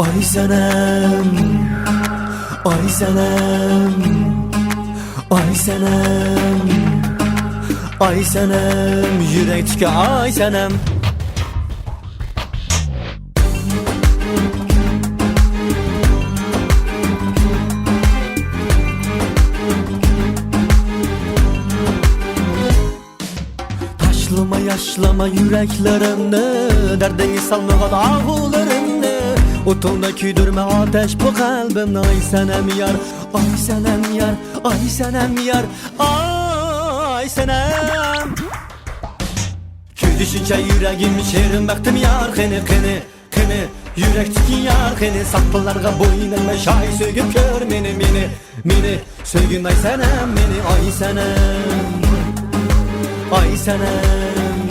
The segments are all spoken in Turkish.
Ay senem, ay senem, ay senem, ay senem, yürekçike ay senem. Taşlama yaşlama yüreklerimni, derdini salmagan ağularımni, otunda küydürme ateş bu kalbimni. Ay senem yar, ay senem yar, ay senem yar, ay senem. Küydüşünce yüreğim şerim baktım yar, kını kını kını, yürekteki yar kını. Sapılarga boyun eğme şay sögüp kör meni meni meni, sögün ay senem meni. Ay senem, ay senem,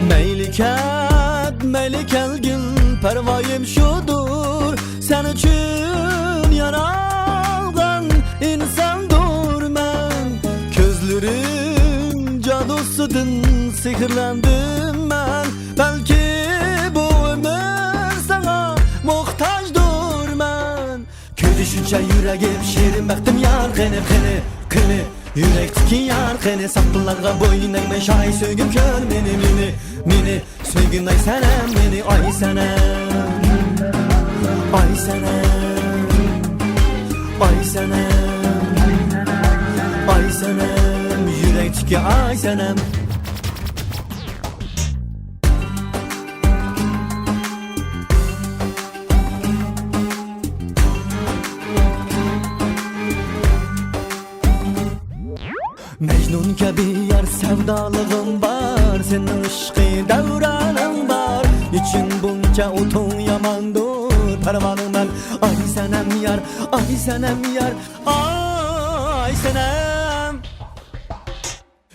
meyliket meylikel gün pervayım şudur, sen için yanalgan insandır ben. Közlerin cadosudun sihirlendim ben. Belki bu ömür sana muhtaçdır ben. Küydüşünce yüreğim şirin baktım yar, kını kını kını, yürekteki yar kını. Sapılarga boyun eğme şay sögün kör meni meni meni, sögün ay senem meni. Ay senem, ay senem, ay senem, ay senem, yürekteki ay senem. Mecnun gibi yar sevdalığım var, senin ışkı devranın var. İçin bunca otun yamandır pervanım ben. Ay senem yar, ay senem yar, ay senem.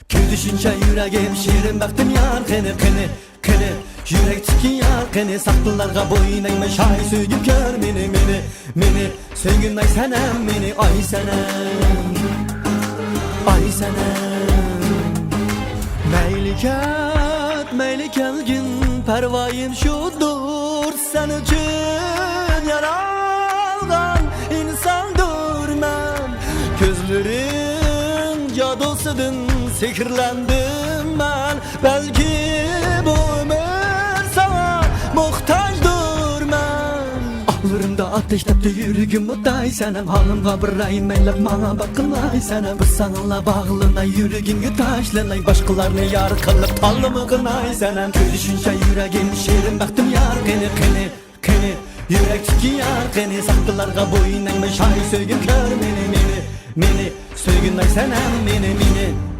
Küydüşünce yüreğim şirin baktım yar, kını kını kını, yürekteki yar kını. Saklılarga boyun eğme şay sögüp kör meni meni meni, sögün ay senem meni. Ay senem, ay senem, meyliket meylikel gün pervayım şudur, sen için yaralgan insandır ben. Közlerin cadosudun sihirlendim ben. Belki bu ömür sana muhtaçdır ben. Ahlarımda ateşledi yüreğim ay senem, halımga bırayım eylep bana bakın ay senem. Biz sanınla bağlına yüreğini taşlanay, başkalarını yar kılıp tanımıgın ay senem. Küydüşünce yüreğim şirin baktım yar, kını kını kını, yürekteki yar kını. Saklılarga boyun eğme şay sögün kör meni meni meni, sögün ay senem meni meni.